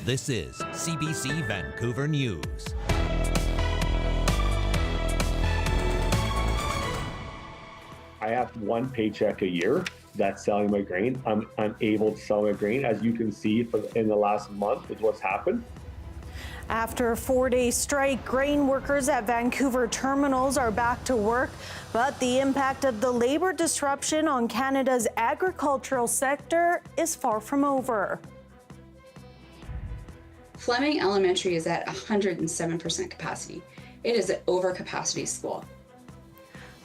This is CBC Vancouver News. I have one paycheck a year that's selling my grain. I'm able to sell my grain. As you can see in the last month is what's happened. After a 4-day strike, grain workers at Vancouver terminals are back to work, but the impact of the labor disruption on Canada's agricultural sector is far from over. Fleming Elementary is at 107% capacity. It is an overcapacity school.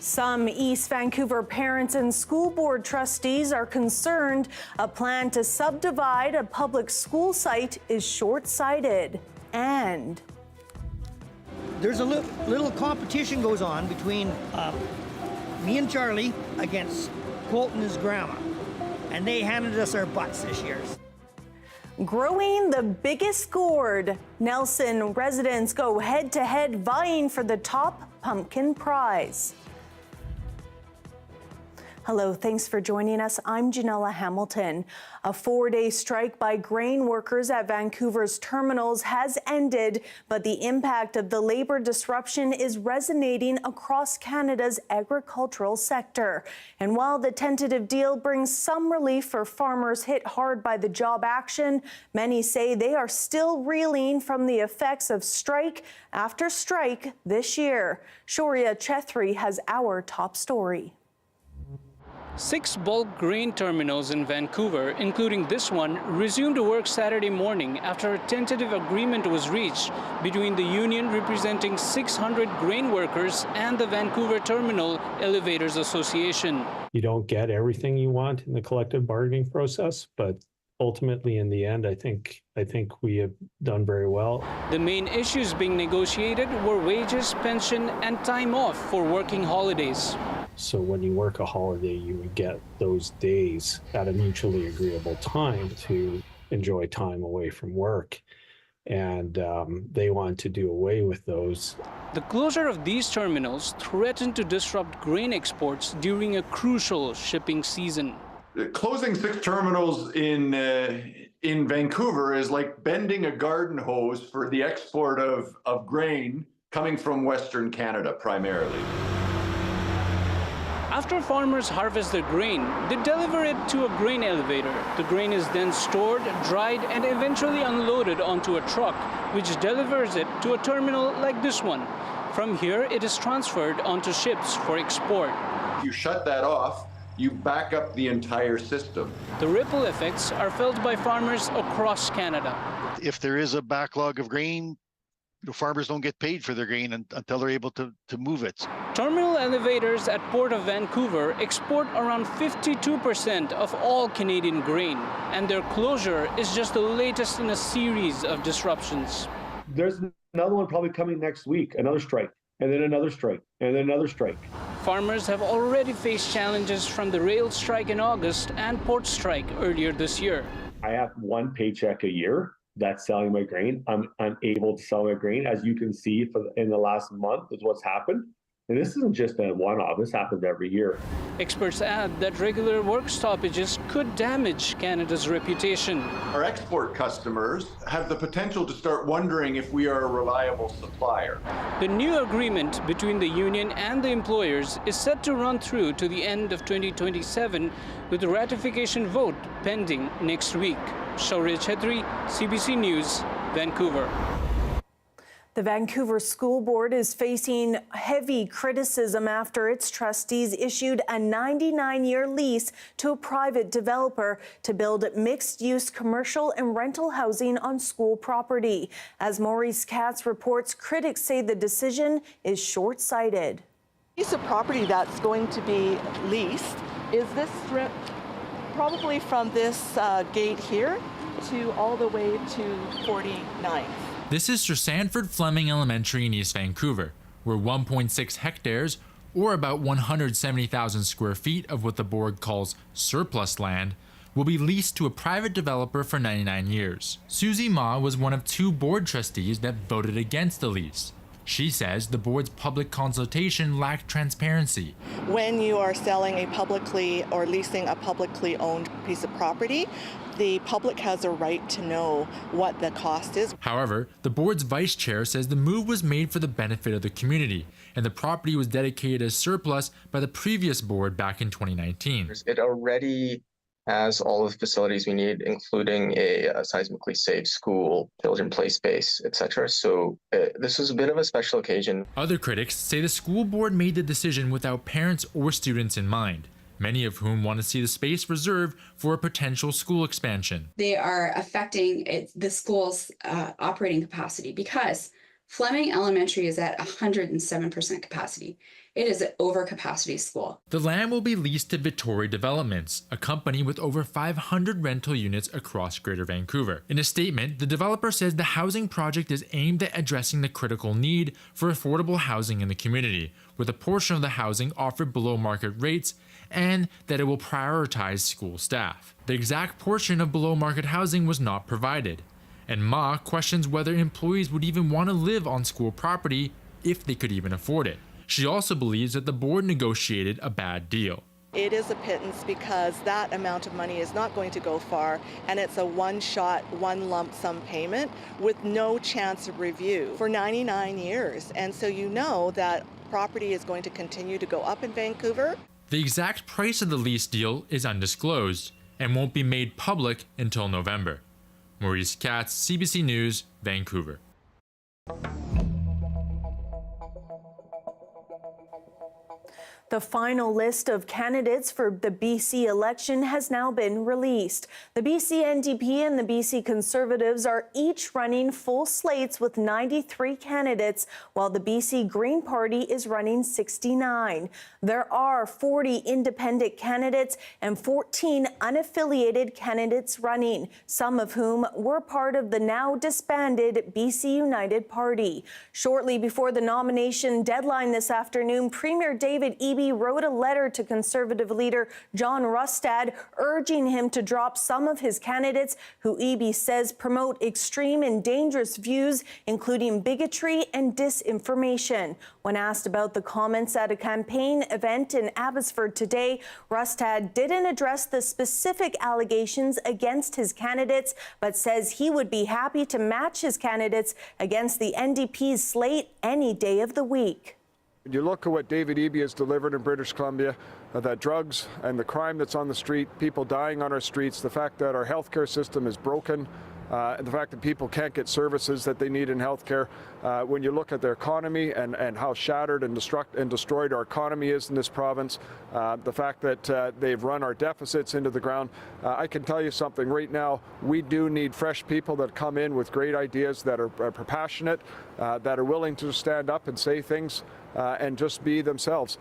Some East Vancouver parents and school board trustees are concerned a plan to subdivide a public school site is short-sighted. And there's a little competition goes on between me and Charlie against Colt and his grandma, and they handed us our butts this year. growing the biggest gourd, Nelson residents go head-to-head vying for the top pumpkin prize. Hello, thanks for joining us. I'm Janella Hamilton. A 4-day strike by grain workers at Vancouver's terminals has ended, but the impact of the labor disruption is resonating across Canada's agricultural sector. And while the tentative deal brings some relief for farmers hit hard by the job action, many say they are still reeling from the effects of strike after strike this year. Shoria Chethri has our top story. 6 bulk grain terminals in Vancouver, including this one, resumed work Saturday morning after a tentative agreement was reached between the union representing 600 grain workers and the Vancouver Terminal Elevators Association. You don't get everything you want in the collective bargaining process, but ultimately, in the end, I think we have done very well. The main issues being negotiated were wages, pension, and time off for working holidays. So when you work a holiday, you would get those days at a mutually agreeable time to enjoy time away from work. And they want to do away with those. The closure of these terminals threatened to disrupt grain exports during a crucial shipping season. Closing 6 terminals in Vancouver is like bending a garden hose for the export of grain coming from Western Canada primarily. After farmers harvest their grain, they deliver it to a grain elevator. The grain is then stored, dried, and eventually unloaded onto a truck, which delivers it to a terminal like this one. From here, it is transferred onto ships for export. If you shut that off, you back up the entire system. The ripple effects are felt by farmers across Canada. If there is a backlog of grain, farmers don't get paid for their grain until they're able to move it. Terminal elevators at Port of Vancouver export around 52% of all Canadian grain, and their closure is just the latest in a series of disruptions. There's another one probably coming next week, another strike, and then another strike, and then another strike. Farmers have already faced challenges from the rail strike in August and port strike earlier this year. I have one paycheck a year that's selling my grain. I'm able to sell my grain. As you can see in the last month is what's happened. And this isn't just a one-off, this happens every year. Experts add that regular work stoppages could damage Canada's reputation. Our export customers have the potential to start wondering if we are a reliable supplier. The new agreement between the union and the employers is set to run through to the end of 2027, with the ratification vote pending next week. Shoria Chethri, CBC News, Vancouver. The Vancouver School Board is facing heavy criticism after its trustees issued a 99-year lease to a private developer to build mixed-use commercial and rental housing on school property. As Maurice Katz reports, critics say the decision is short-sighted. Piece of property that's going to be leased is this strip, probably from this gate here to all the way to 49th. This is Sanford Fleming Elementary in East Vancouver, where 1.6 hectares, or about 170,000 square feet of what the board calls surplus land, will be leased to a private developer for 99 years. Susie Ma was one of 2 board trustees that voted against the lease. She says the board's public consultation lacked transparency. When you are selling a publicly or leasing a publicly owned piece of property, the public has a right to know what the cost is. However, the board's vice chair says the move was made for the benefit of the community, and the property was dedicated as surplus by the previous board back in 2019. It already has all of the facilities we need, including a seismically safe school, children play space, etc. So this was a bit of a special occasion. Other critics say the school board made the decision without parents or students in mind, many of whom want to see the space reserved for a potential school expansion. They are affecting the school's operating capacity because Fleming Elementary is at 107% capacity. It is an overcapacity school. The land will be leased to Vittori Developments, a company with over 500 rental units across Greater Vancouver. In a statement, the developer says the housing project is aimed at addressing the critical need for affordable housing in the community, with a portion of the housing offered below market rates, and that it will prioritize school staff. The exact portion of below market housing was not provided, and Ma questions whether employees would even want to live on school property if they could even afford it. She also believes that the board negotiated a bad deal. It is a pittance because that amount of money is not going to go far, and it's a one-shot, one lump sum payment with no chance of review for 99 years. And so you know that property is going to continue to go up in Vancouver. The exact price of the lease deal is undisclosed and won't be made public until November. Maurice Katz, CBC News, Vancouver. The final list of candidates for the BC election has now been released. The BC NDP and the BC Conservatives are each running full slates with 93 candidates, while the BC Green Party is running 69. There are 40 independent candidates and 14 unaffiliated candidates running, some of whom were part of the now disbanded BC United Party. Shortly before the nomination deadline this afternoon, Premier David Eby wrote a letter to Conservative leader John Rustad urging him to drop some of his candidates who Eby says promote extreme and dangerous views, including bigotry and disinformation. When asked about the comments at a campaign event in Abbotsford today, Rustad didn't address the specific allegations against his candidates, but says he would be happy to match his candidates against the NDP's slate any day of the week. You look at what David Eby has delivered in British Columbia, that drugs and the crime that's on the street, people dying on our streets, the fact that our healthcare system is broken, and the fact that people can't get services that they need in healthcare. When you look at their economy and how shattered and destroyed our economy is in this province, the fact that they've run our deficits into the ground, I can tell you something right now, we do need fresh people that come in with great ideas, that are passionate, that are willing to stand up and say things and just be themselves.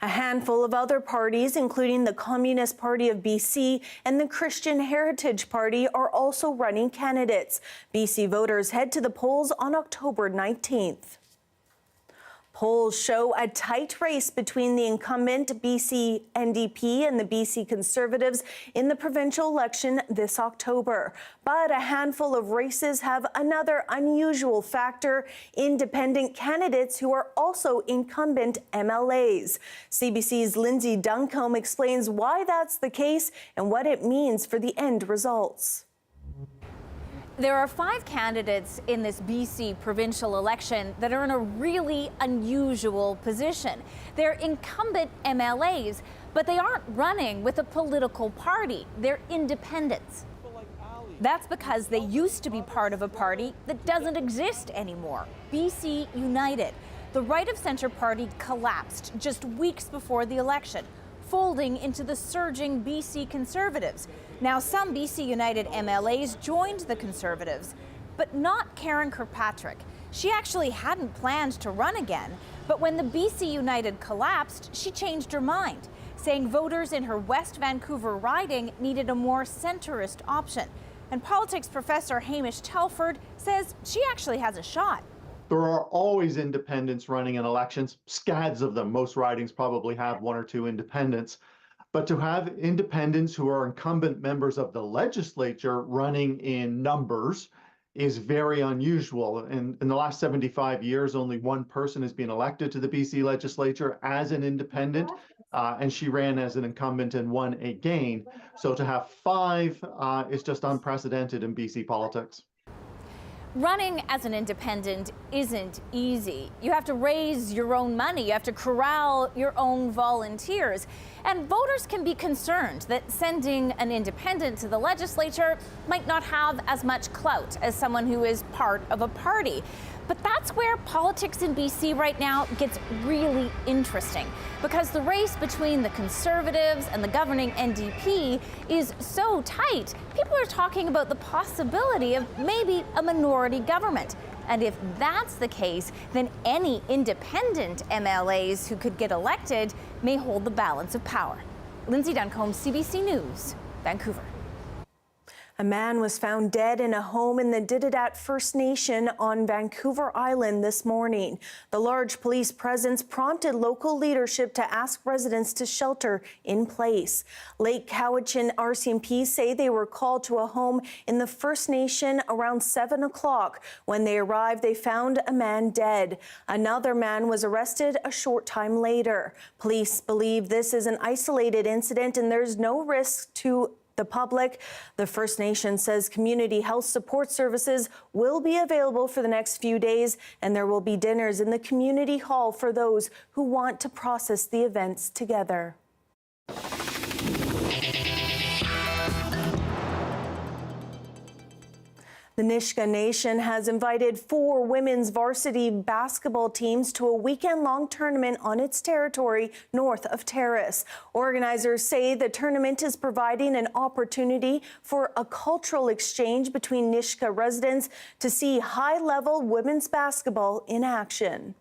A handful of other parties, including the Communist Party of BC and the Christian Heritage Party, are also running candidates. BC voters head to the polls on October 19th. Polls show a tight race between the incumbent BC NDP and the BC Conservatives in the provincial election this October. But a handful of races have another unusual factor: independent candidates who are also incumbent MLAs. CBC's Lindsay Duncombe explains why that's the case and what it means for the end results. There are 5 candidates in this BC provincial election that are in a really unusual position. They're incumbent MLAs, but they aren't running with a political party. They're independents. That's because they used to be part of a party that doesn't exist anymore, BC United. The right-of-centre party collapsed just weeks before the election, folding into the surging BC Conservatives. Now, some BC United MLAs joined the Conservatives, but not Karen Kirkpatrick. She actually hadn't planned to run again, but when the BC United collapsed, she changed her mind, saying voters in her West Vancouver riding needed a more centrist option. And politics professor Hamish Telford says she actually has a shot. There are always independents running in elections, scads of them. Most ridings probably have 1 or 2 independents. But to have independents who are incumbent members of the legislature running in numbers is very unusual. In the last 75 years, only one person has been elected to the BC legislature as an independent, and she ran as an incumbent and won again. So to have 5 is just unprecedented in BC politics. Running as an independent isn't easy. You have to raise your own money, you have to corral your own volunteers. And voters can be concerned that sending an independent to the legislature might not have as much clout as someone who is part of a party. But that's where politics in BC right now gets really interesting, because the race between the Conservatives and the governing NDP is so tight. People are talking about the possibility of maybe a minority government. And if that's the case, then any independent MLAs who could get elected may hold the balance of power. Lindsay Duncombe, CBC News, Vancouver. A man was found dead in a home in the Dididat First Nation on Vancouver Island this morning. The large police presence prompted local leadership to ask residents to shelter in place. Lake Cowichan RCMP say they were called to a home in the First Nation around 7 o'clock. When they arrived, they found a man dead. Another man was arrested a short time later. Police believe this is an isolated incident and there's no risk to the public. The First Nation says community health support services will be available for the next few days, and there will be dinners in the community hall for those who want to process the events together. The Nisga'a Nation has invited 4 women's varsity basketball teams to a weekend-long tournament on its territory north of Terrace. Organizers say the tournament is providing an opportunity for a cultural exchange between Nisga'a residents to see high-level women's basketball in action.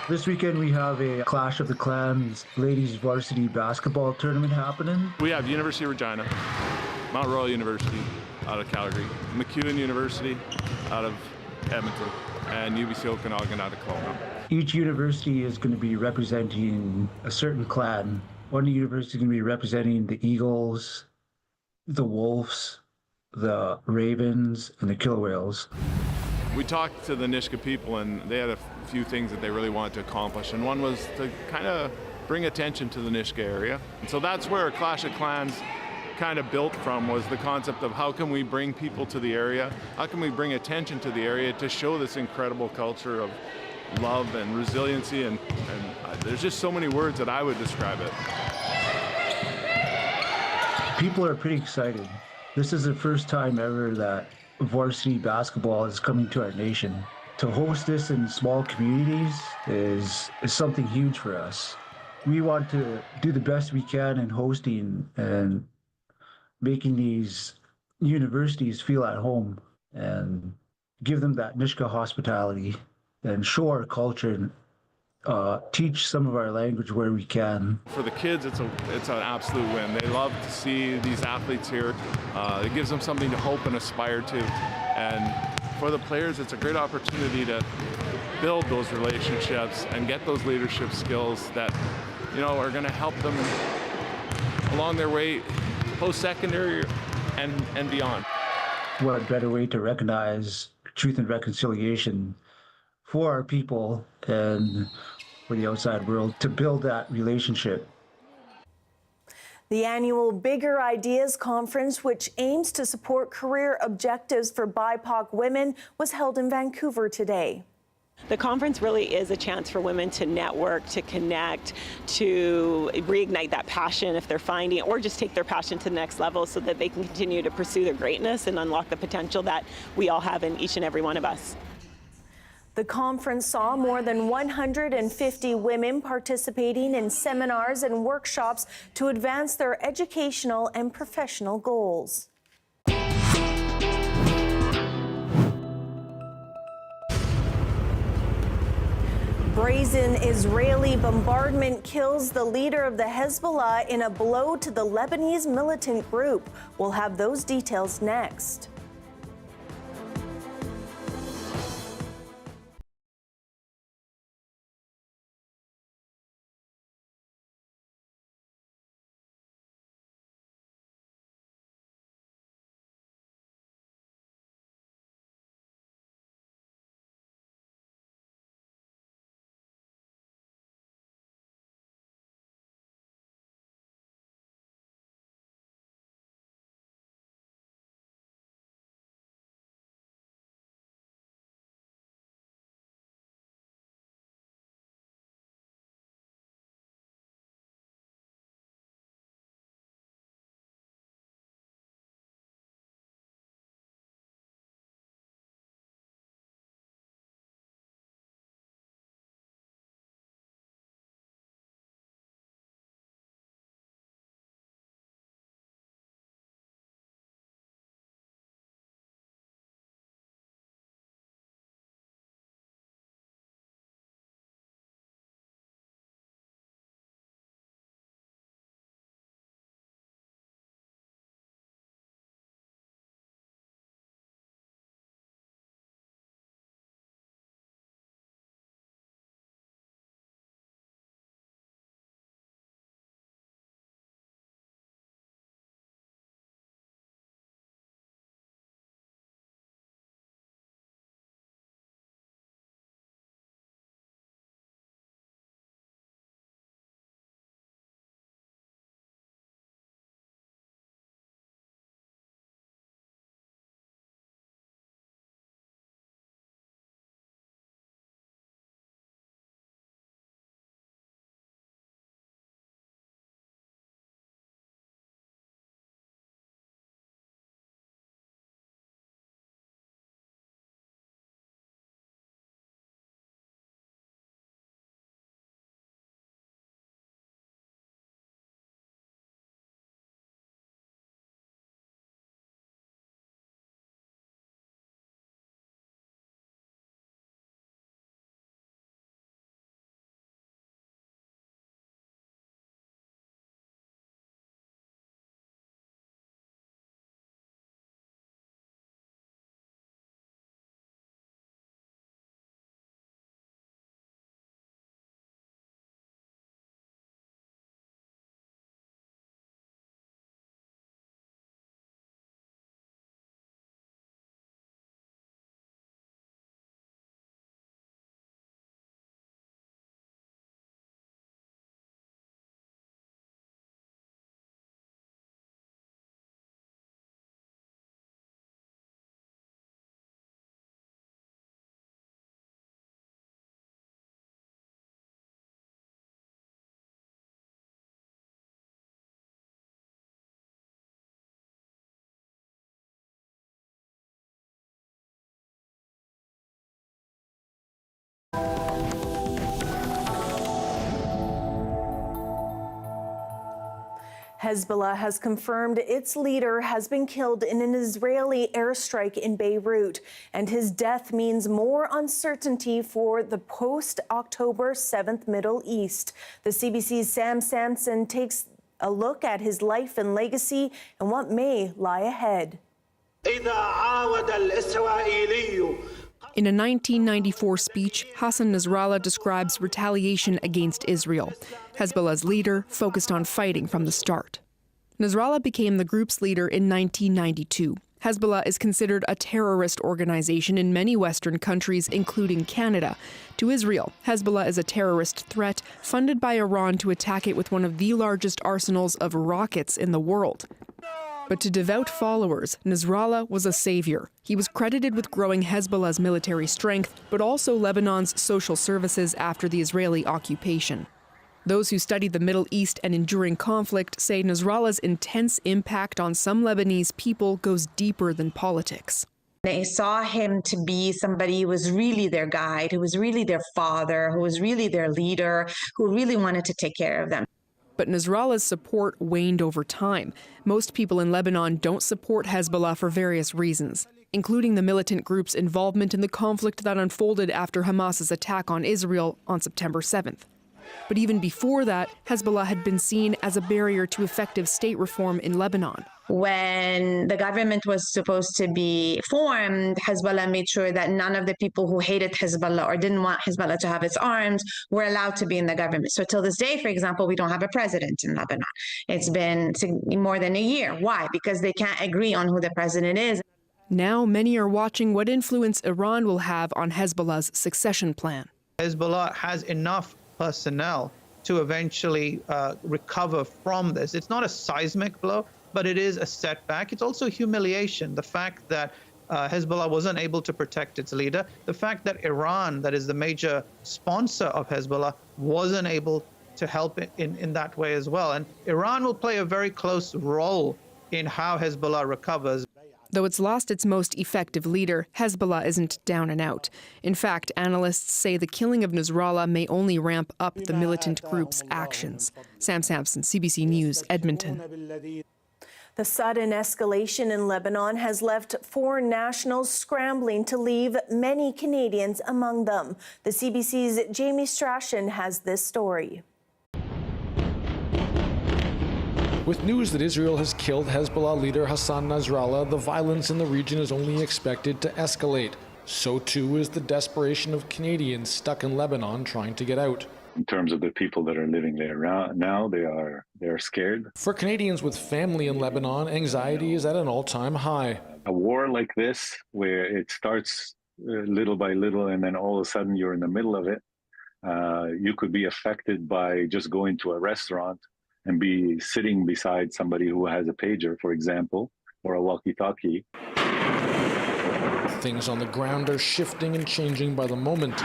This weekend we have a Clash of the Clans ladies varsity basketball tournament happening. We have University of Regina, Mount Royal University out of Calgary, MacEwan University out of Edmonton, and UBC Okanagan out of Kelowna. Each university is going to be representing a certain clan. One university is going to be representing the Eagles, the Wolves, the Ravens, and the Killer Whales. We talked to the Nisga'a people, and they had a few things that they really wanted to accomplish, and one was to kind of bring attention to the Nisga'a area. And so that's where Clash of Clans kind of built from, was the concept of how can we bring people to the area, how can we bring attention to the area to show this incredible culture of love and resiliency, and there's just so many words that I would describe it. People are pretty excited. This is the first time ever that varsity basketball is coming to our nation. To host this in small communities is something huge for us. We want to do the best we can in hosting and making these universities feel at home and give them that Nisga'a hospitality and show our culture and teach some of our language where we can. For the kids, it's an absolute win. They love to see these athletes here. It gives them something to hope and aspire to. And for the players, it's a great opportunity to build those relationships and get those leadership skills that, you know, are going to help them along their way post-secondary and beyond. What better way to recognize truth and reconciliation for our people and for the outside world to build that relationship. The annual Bigger Ideas Conference, which aims to support career objectives for BIPOC women, was held in Vancouver today. The conference really is a chance for women to network, to connect, to reignite that passion if they're finding, or just take their passion to the next level so that they can continue to pursue their greatness and unlock the potential that we all have in each and every one of us. The conference saw more than 150 women participating in seminars and workshops to advance their educational and professional goals. Brazen Israeli bombardment kills the leader of the Hezbollah in a blow to the Lebanese militant group. We'll have those details next. Hezbollah has confirmed its leader has been killed in an Israeli airstrike in Beirut, and his death means more uncertainty for the post-October 7th Middle East. The CBC's Sam Sampson takes a look at his life and legacy and what may lie ahead. In a 1994 speech, Hassan Nasrallah describes retaliation against Israel. Hezbollah's leader focused on fighting from the start. Nasrallah became the group's leader in 1992. Hezbollah is considered a terrorist organization in many Western countries, including Canada. To Israel, Hezbollah is a terrorist threat funded by Iran to attack it with one of the largest arsenals of rockets in the world. But to devout followers, Nasrallah was a savior. He was credited with growing Hezbollah's military strength, but also Lebanon's social services after the Israeli occupation. Those who study the Middle East and enduring conflict say Nasrallah's intense impact on some Lebanese people goes deeper than politics. They saw him to be somebody who was really their guide, who was really their father, who was really their leader, who really wanted to take care of them. But Nasrallah's support waned over time. Most people in Lebanon don't support Hezbollah for various reasons, including the militant group's involvement in the conflict that unfolded after Hamas's attack on Israel on September 7th. But even before that, Hezbollah had been seen as a barrier to effective state reform in Lebanon. When the government was supposed to be formed, Hezbollah made sure that none of the people who hated Hezbollah or didn't want Hezbollah to have its arms were allowed to be in the government. So till this day, for example, we don't have a president in Lebanon. It's been more than a year. Why? Because they can't agree on who the president is. Now many are watching what influence Iran will have on Hezbollah's succession plan. Hezbollah has enough personnel to eventually recover from this. It's not a seismic blow, but it is a setback. It's also humiliation. The fact that Hezbollah wasn't able to protect its leader, the fact that Iran, that is the major sponsor of Hezbollah, wasn't able to help in that way as well. And Iran will play a very close role in how Hezbollah recovers. Though it's lost its most effective leader, Hezbollah isn't down and out. In fact, analysts say the killing of Nasrallah may only ramp up the militant group's actions. Sam Sampson, CBC News, Edmonton. The sudden escalation in Lebanon has left foreign nationals scrambling to leave, many Canadians among them. The CBC's Jamie Strachan has this story. With news that Israel has killed Hezbollah leader Hassan Nasrallah, the violence in the region is only expected to escalate. So too is the desperation of Canadians stuck in Lebanon trying to get out. In terms of the people that are living there now, they are scared. For Canadians with family in Lebanon, anxiety is at an all-time high. A war like this, where it starts little by little and then all of a sudden you're in the middle of it, you could be affected by just going to a restaurant and be sitting beside somebody who has a pager, for example, or a walkie-talkie. Things on the ground are shifting and changing by the moment.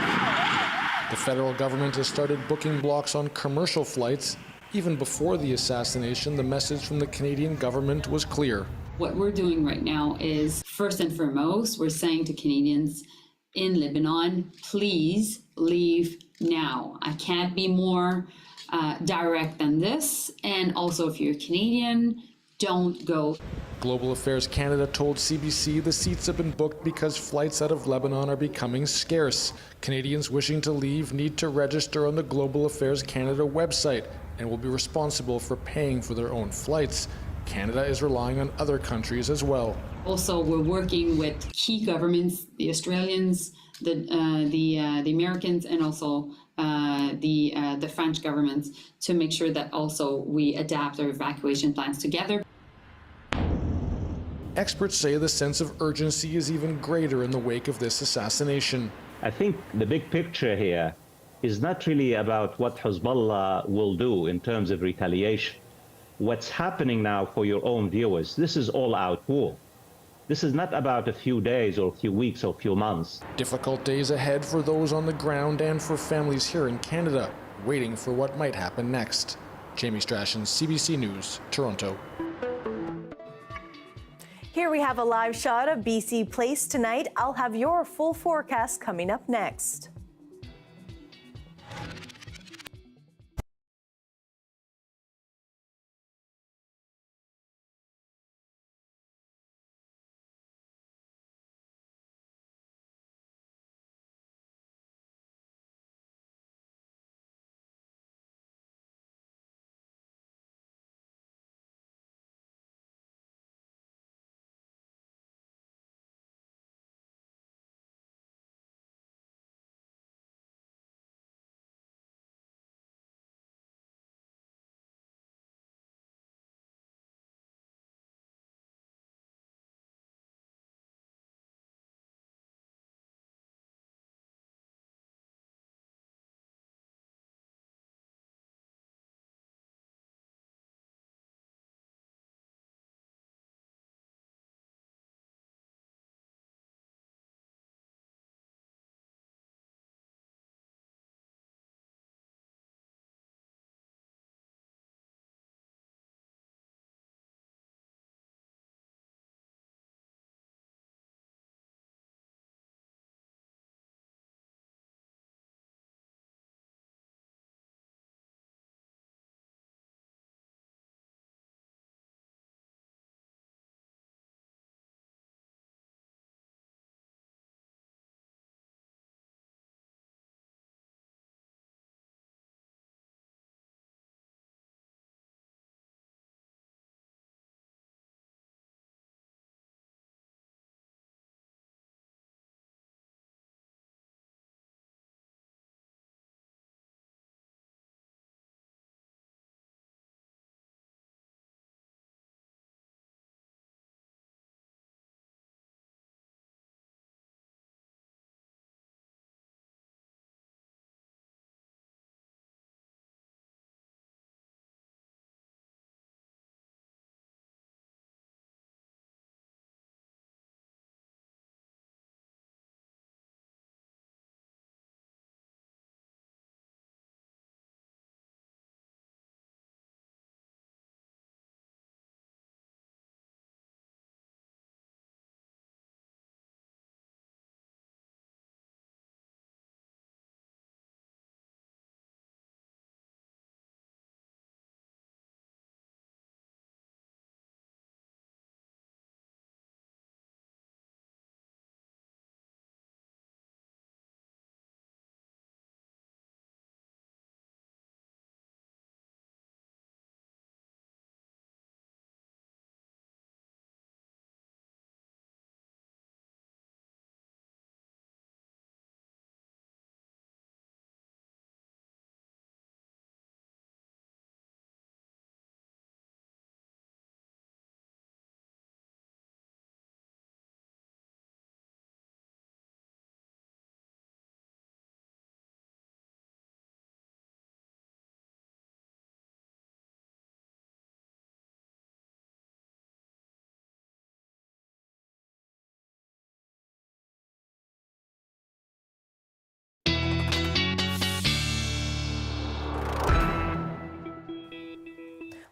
The federal government has started booking blocks on commercial flights. Even before the assassination, the message from the Canadian government was clear. What we're doing right now is, first and foremost, we're saying to Canadians in Lebanon, please leave now. I can't be more direct than this. And also, if you're Canadian, don't go. Global Affairs Canada told CBC the seats have been booked because flights out of Lebanon are becoming scarce. Canadians wishing to leave need to register on the Global Affairs Canada website and will be responsible for paying for their own flights. Canada is relying on other countries as well. Also, we're working with key governments, the Australians, the Americans, and also the French governments, to make sure that also we adapt our evacuation plans together. Experts say the sense of urgency is even greater in the wake of this assassination. I think the big picture here is not really about what Hezbollah will do in terms of retaliation. What's happening now, for your own viewers, this is all-out war. This is not about a few days or a few weeks or a few months. Difficult days ahead for those on the ground and for families here in Canada, waiting for what might happen next. Jamie Strachan, CBC News, Toronto. Here we have a live shot of BC Place tonight. I'll have your full forecast coming up next.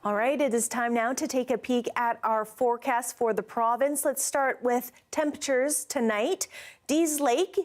All right, it is time now to take a peek at our forecast for the province. Let's start with temperatures tonight. Dease Lake,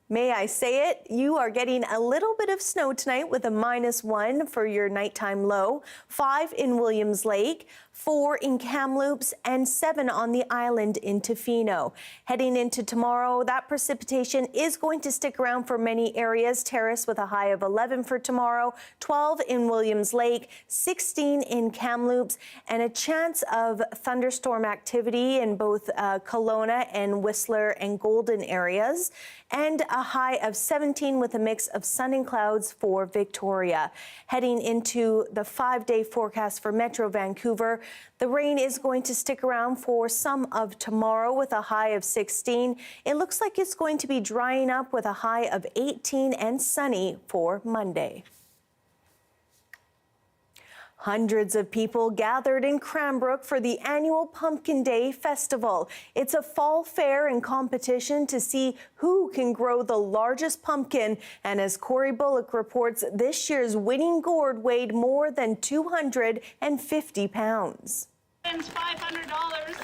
may I say it, you are getting a little bit of snow tonight with a -1 for your nighttime low, 5 in Williams Lake, 4 in Kamloops, and 7 on the island in Tofino. Heading into tomorrow, that precipitation is going to stick around for many areas. Terrace with a high of 11 for tomorrow, 12 in Williams Lake, 16 in Kamloops, and a chance of thunderstorm activity in both Kelowna and Whistler and Golden areas, and a high of 17 with a mix of sun and clouds for Victoria. Heading into the 5-day forecast for Metro Vancouver, the rain is going to stick around for some of tomorrow with a high of 16. It looks like it's going to be drying up with a high of 18 and sunny for Monday. Hundreds of people gathered in Cranbrook for the annual Pumpkin Day Festival. It's a fall fair and competition to see who can grow the largest pumpkin. And as Corey Bullock reports, this year's winning gourd weighed more than 250 pounds. $500.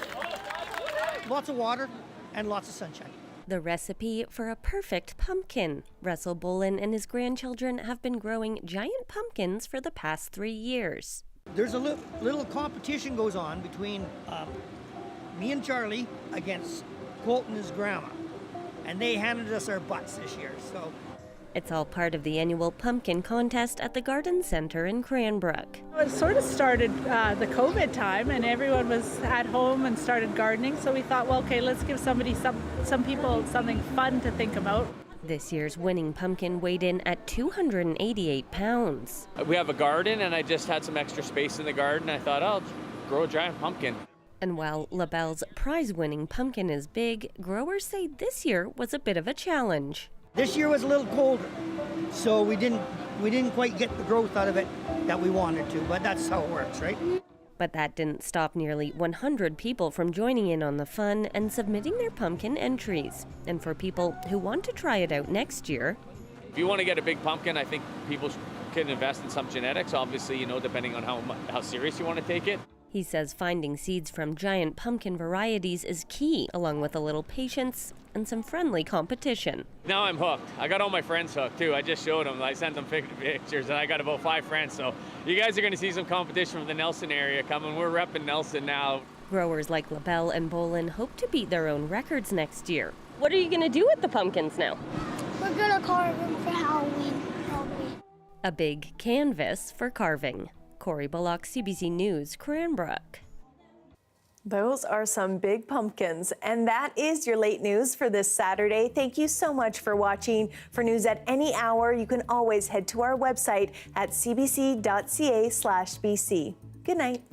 Lots of water and lots of sunshine. The recipe for a perfect pumpkin. Russell Bolin and his grandchildren have been growing giant pumpkins for the past 3 years. There's a little competition goes on between me and Charlie against Colt and his grandma. And they handed us our butts this year, so. It's all part of the annual pumpkin contest at the Garden Centre in Cranbrook. It sort of started the COVID time, and everyone was at home and started gardening. So we thought, well, okay, let's give some people something fun to think about. This year's winning pumpkin weighed in at 288 pounds. We have a garden, and I just had some extra space in the garden. I thought, I'll grow a giant pumpkin. And while LaBelle's prize-winning pumpkin is big, growers say this year was a bit of a challenge. This year was a little colder, so we didn't quite get the growth out of it that we wanted to, but that's how it works, right? But that didn't stop nearly 100 people from joining in on the fun and submitting their pumpkin entries. And for people who want to try it out next year, if you want to get a big pumpkin, I think people can invest in some genetics, obviously, depending on how serious you want to take it. He says finding seeds from giant pumpkin varieties is key, along with a little patience and some friendly competition. Now I'm hooked. I got all my friends hooked too. I just showed them. I sent them pictures, and I got about 5 friends. So you guys are going to see some competition from the Nelson area coming. We're repping Nelson now. Growers like LaBelle and Bolin hope to beat their own records next year. What are you going to do with the pumpkins now? We're going to carve them for Halloween. A big canvas for carving. Corey Bullock, CBC News, Cranbrook. Those are some big pumpkins. And that is your late news for this Saturday. Thank you so much for watching. For news at any hour, you can always head to our website at cbc.ca/bc. Good night.